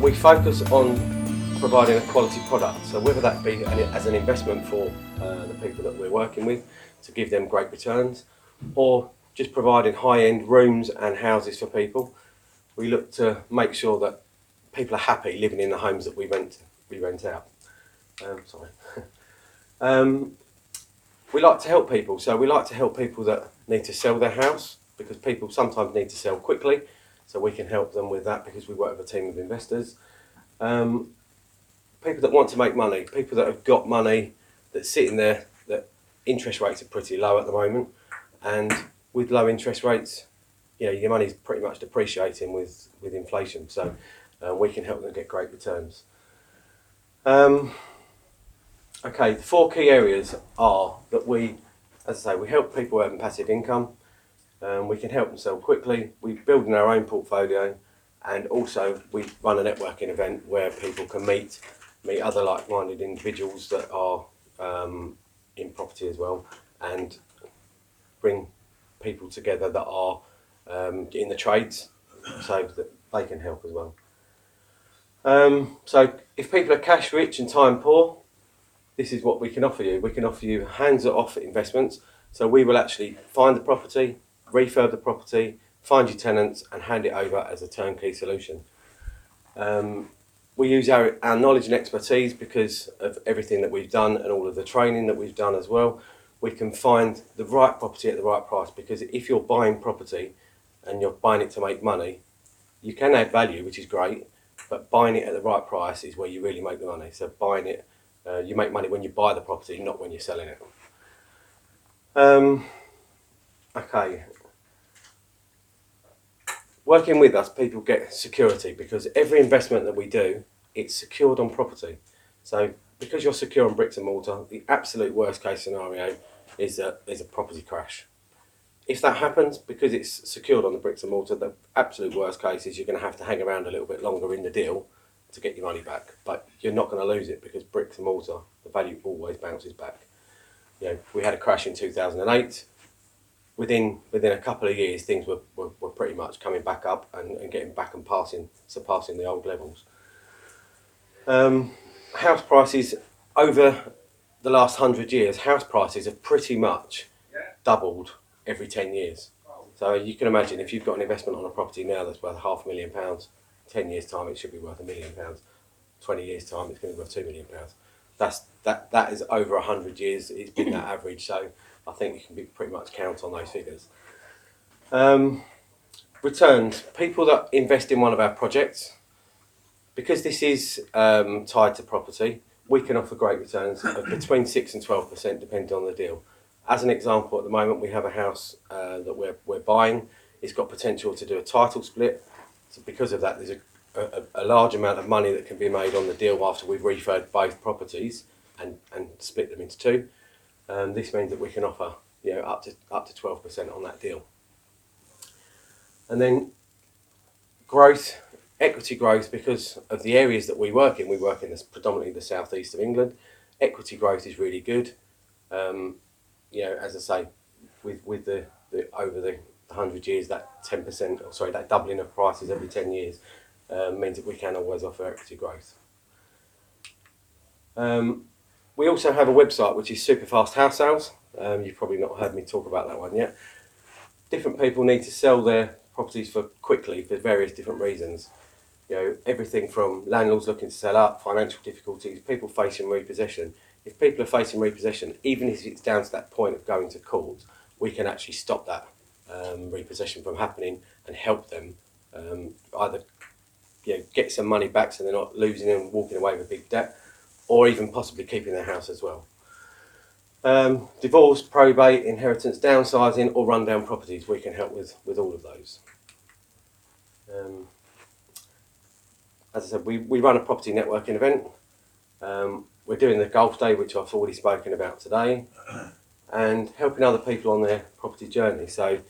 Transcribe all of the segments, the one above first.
We focus on providing a quality product, so whether that be as an investment for the people that we're working with to give them great returns, or just providing high-end rooms and houses for people, we look to make sure that people are happy living in the homes that we rent out. We like to help people, so we like to help people that need to sell their house, because people sometimes need to sell quickly, so we can help them with that because we work with a team of investors. People that want to make money, people that have got money that's sitting there, that interest rates are pretty low at the moment, and with low interest rates, you know, your money's pretty much depreciating with inflation, so we can help them get great returns. Okay, the 4 key areas are that we, as I say, we help people earn passive income, we can help them sell quickly, we build in our own portfolio, and also we run a networking event where people can meet other like-minded individuals that are in property as well, and bring people together that are in the trades, so that they can help as well. So if people are cash rich and time poor, this is what we can offer you. We can offer you hands-off investments. So we will actually find the property, refurb the property, find your tenants and hand it over as a turnkey solution. We use our knowledge and expertise because of everything that we've done and all of the training that we've done as well. We can find the right property at the right price, because if you're buying property and you're buying it to make money, you can add value, which is great, but buying it at the right price is where you really make the money. So buying it, you make money when you buy the property, not when you're selling it. Okay. Working with us, people get security, because every investment that we do, it's secured on property. So because you're secure on bricks and mortar, the absolute worst case scenario is that there's a property crash. If that happens, because it's secured on the bricks and mortar, the absolute worst case is you're going to have to hang around a little bit longer in the deal to get your money back. But you're not going to lose it, because bricks and mortar, the value always bounces back. You know, we had a crash in 2008. Within a couple of years, things were pretty much coming back up and getting back and surpassing the old levels. House prices over the last 100 years, house prices have pretty much doubled every 10 years. So you can imagine, if you've got an investment on a property now that's worth £500,000, 10 years time it should be worth £1 million. 20 years time it's going to be worth £2 million. That is over 100 years. It's been that average. So I think you can pretty much count on those figures. Returns. People that invest in one of our projects, because this is tied to property, we can offer great returns of between 6 and 12% depending on the deal. As an example, at the moment we have a house that we're buying. It's got potential to do a title split. So because of that, there's a large amount of money that can be made on the deal after we've refurbed both properties and split them into 2. This means that we can offer, you know, up to 12% on that deal. And then growth, equity growth, because of the areas that we work in predominantly the southeast of England. Equity growth is really good. You know, as I say, with the over the 100 years, that 10%, or sorry, that doubling of prices every 10 years means that we can always offer equity growth. We also have a website which is Super Fast House Sales. You've probably not heard me talk about that one yet. Different people need to sell their properties quickly for various different reasons. You know, everything from landlords looking to sell up, financial difficulties, people facing repossession. If people are facing repossession, even if it's down to that point of going to court, we can actually stop that repossession from happening and help them either, you know, get some money back so they're not losing and walking away with big debt, or even possibly keeping their house as well. Divorce, probate, inheritance, downsizing, or rundown properties, we can help with all of those. As I said, we run a property networking event. We're doing the golf day, which I've already spoken about today, and helping other people on their property journey. So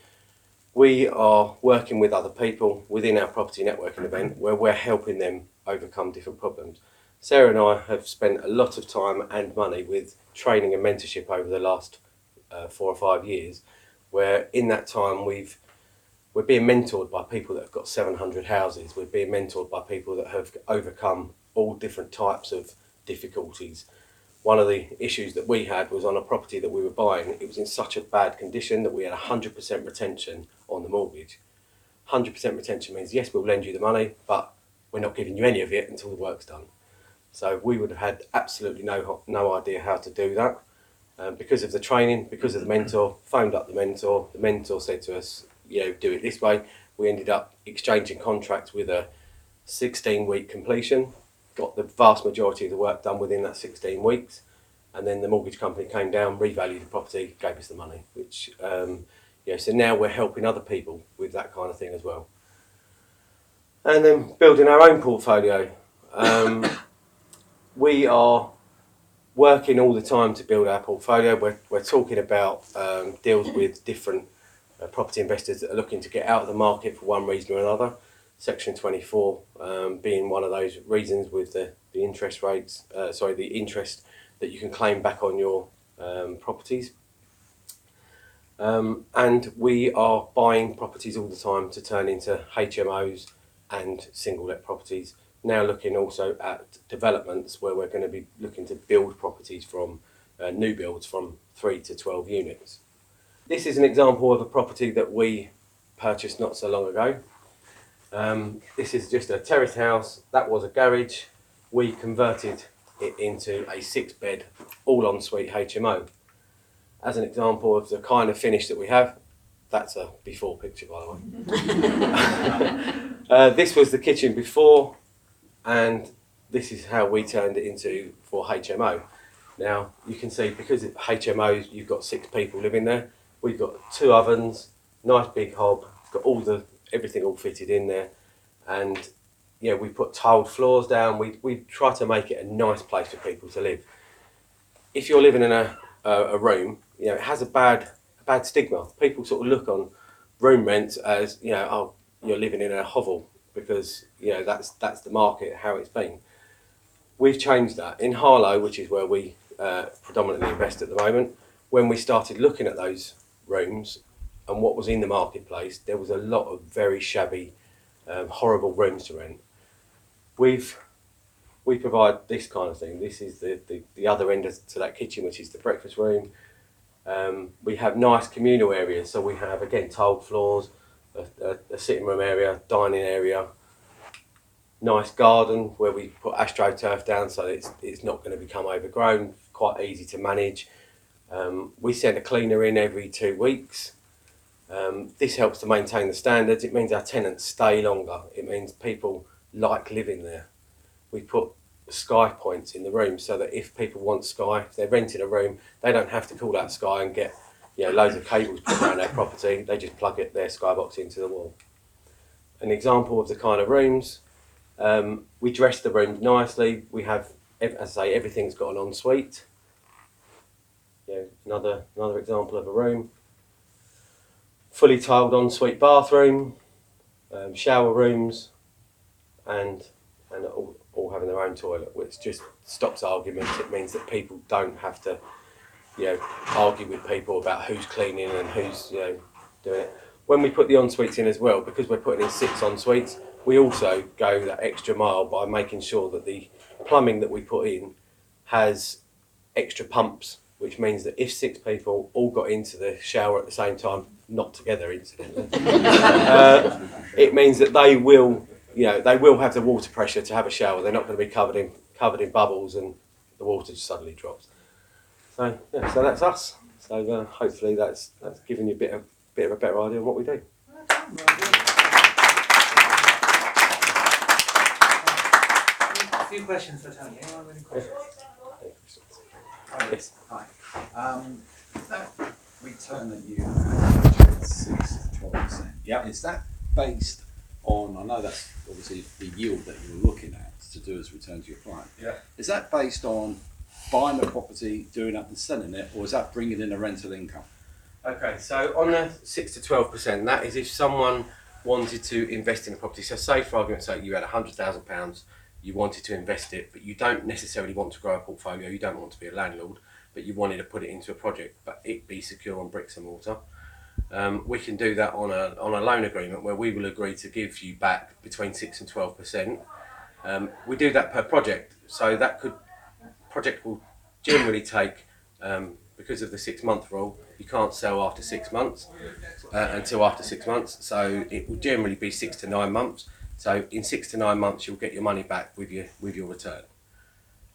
we are working with other people within our property networking event where we're helping them overcome different problems. Sarah and I have spent a lot of time and money with training and mentorship over the last 4 or 5 years, where in that time we've we're being mentored by people that have got 700 houses. We're being mentored by people that have overcome all different types of difficulties. One of the issues that we had was on a property that we were buying. It was in such a bad condition that we had 100% retention on the mortgage. 100% retention means, yes, we'll lend you the money, but we're not giving you any of it until the work's done. So we would have had absolutely no idea how to do that. Because of the training, because of the mentor, phoned up the mentor said to us, do it this way. We ended up exchanging contracts with a 16-week completion, got the vast majority of the work done within that 16 weeks, and then the mortgage company came down, revalued the property, gave us the money, which, so now we're helping other people with that kind of thing as well. And then building our own portfolio. We are working all the time to build our portfolio. We're talking about deals with different property investors that are looking to get out of the market for one reason or another. Section 24 being one of those reasons, with the interest rates, the interest that you can claim back on your properties. And we are buying properties all the time to turn into HMOs and single let properties. Now looking also at developments where we're going to be looking to build properties from new builds from 3 to 12 units. This is an example of a property that we purchased not so long ago. This is just a terrace house. That was a garage. We converted it into a 6-bed, all ensuite HMO. As an example of the kind of finish that we have, that's a before picture, by the way. This was the kitchen before, and this is how we turned it into for HMO. Now you can see, because it's HMOs, you've got 6 people living there. We've got 2 ovens, nice big hob, got everything all fitted in there, and we put tiled floors down. We try to make it a nice place for people to live. If you're living in a room, it has a bad stigma. People sort of look on room rents as oh, you're living in a hovel, because that's the market, how it's been. We've changed that. In Harlow, which is where we predominantly invest at the moment, when we started looking at those rooms and what was in the marketplace, there was a lot of very shabby, horrible rooms to rent. We provide this kind of thing. This is the other end to that kitchen, which is the breakfast room. We have nice communal areas, so we have, again, tiled floors, a sitting room area, dining area, nice garden where we put astroturf down so it's not going to become overgrown, quite easy to manage. We send a cleaner in every 2 weeks. This helps to maintain the standards. It means our tenants stay longer. It means people like living there. We put Sky points in the room so that if people want Sky, if they're renting a room, they don't have to call out Sky and get loads of cables put around their property. They just plug their Sky box into the wall. An example of the kind of rooms, we dress the rooms nicely. We have, as I say, everything's got an ensuite. Another example of a room. Fully tiled ensuite bathroom, shower rooms, and all having their own toilet, which just stops arguments. It means that people don't have to argue with people about who's cleaning and who's doing it. When we put the en-suites in as well, because we're putting in 6 en-suites, we also go that extra mile by making sure that the plumbing that we put in has extra pumps, which means that if 6 people all got into the shower at the same time, not together incidentally, it means that they will have the water pressure to have a shower. They're not going to be covered in bubbles and the water just suddenly drops. So that's us. So hopefully that's given you a bit of a better idea of what we do. A few questions for Tony. Anyone with any questions? Yes. Hi. That return that you had, 6 to 12%. Yeah. Is that based on? I know that's obviously the yield that you were looking at to do as return to your client. Yeah. Is that based on buying the property, doing up and selling it, or is that bringing in a rental income? Okay, so on the 6 to 12%, that is if someone wanted to invest in a property. So say, for argument's sake, you had £100,000, you wanted to invest it, but you don't necessarily want to grow a portfolio, you don't want to be a landlord, but you wanted to put it into a project, but it be secure on bricks and mortar. we can do that on a loan agreement where we will agree to give you back between 6 and 12%. We do that per project, so that project will generally take, because of the 6-month rule, you can't sell after 6 months until after 6 months. So it will generally be 6 to 9 months. So in 6 to 9 months, you'll get your money back with your return.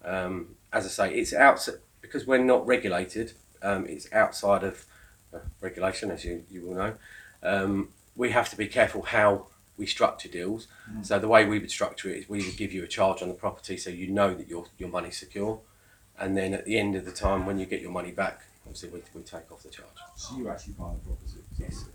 As I say, it's outside because we're not regulated. It's outside of regulation, as you will know. We have to be careful how we structure deals. So the way we would structure it is we would give you a charge on the property, so you know that your money's secure. And then at the end of the time, when you get your money back, obviously we take off the charge. So you actually buy the property? Yes.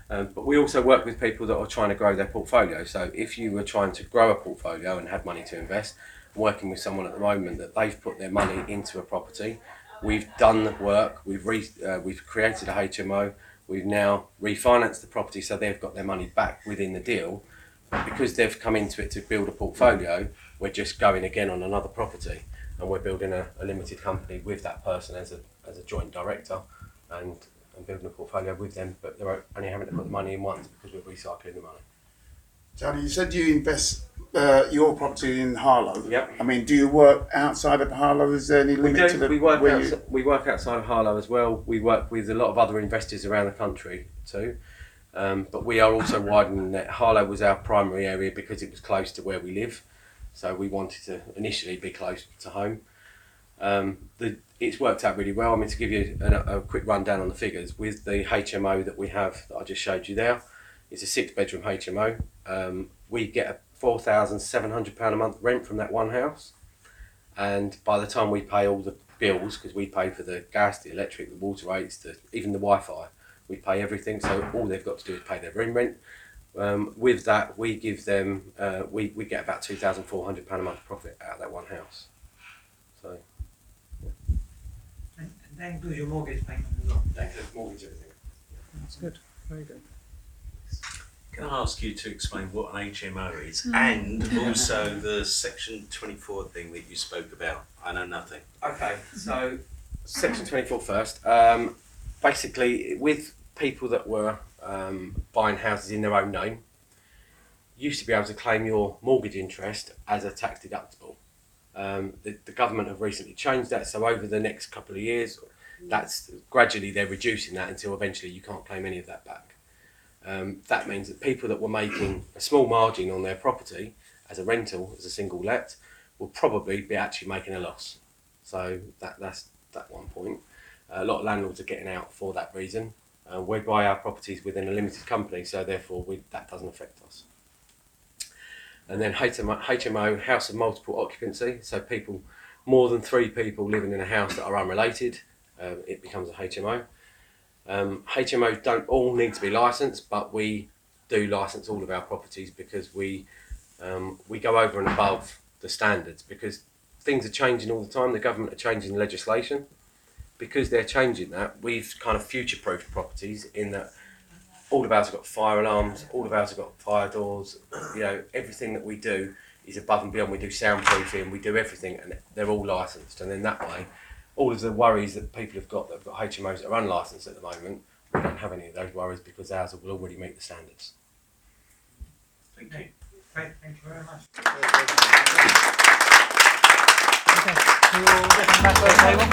But we also work with people that are trying to grow their portfolio. So if you were trying to grow a portfolio and had money to invest, I'm working with someone at the moment that they've put their money into a property. We've done the work. We've created a HMO. We've now refinanced the property, so they've got their money back within the deal. But because they've come into it to build a portfolio, we're just going again on another property, and we're building a limited company with that person as a joint director, and building a portfolio with them. But they're only having to put the money in once because we're recycling the money. Tony, you said you invest your property in Harlow. Yep. I mean, do you work outside of Harlow? Is there any limit to the? We work outside of Harlow as well. We work with a lot of other investors around the country too. But we are also widening that. Harlow was our primary area because it was close to where we live. So we wanted to initially be close to home. It's worked out really well. I mean, to give you a quick rundown on the figures, with the HMO that we have that I just showed you there, it's a 6-bedroom HMO. We get a £4,700 a month rent from that one house. And by the time we pay all the bills, because we pay for the gas, the electric, the water rates, even the Wi-Fi, we pay everything. So all they've got to do is pay their room rent. With that, we give them, we get about £2,400 a month profit out of that one house. So. And that includes your mortgage payment as well? That includes mortgage, everything. That's good. Very good. Can I ask you to explain what an HMO is and also the Section 24 thing that you spoke about? I know nothing. Okay, so Section 24 first. Basically, with people that were buying houses in their own name, you used to be able to claim your mortgage interest as a tax deductible. The government have recently changed that, so over the next couple of years, that's gradually they're reducing that until eventually you can't claim any of that back. That means that people that were making a small margin on their property as a rental, as a single let, will probably be actually making a loss. So that's that one point. A lot of landlords are getting out for that reason. We buy our properties within a limited company, so therefore that doesn't affect us. And then HMO, house of multiple occupancy, so more than 3 people living in a house that are unrelated, it becomes a HMO. HMOs don't all need to be licensed, but we do license all of our properties because we go over and above the standards, because things are changing all the time. The government are changing legislation. Because they're changing that, we've kind of future-proofed properties in that all of ours have got fire alarms, all of ours have got fire doors. You know, everything that we do is above and beyond. We do soundproofing, we do everything, and they're all licensed. And then that way, all of the worries that people have got that have got HMOs that are unlicensed at the moment, we don't have any of those worries because ours will already meet the standards. Thank you. Great, thank you very much. Okay. We will get them back to the table.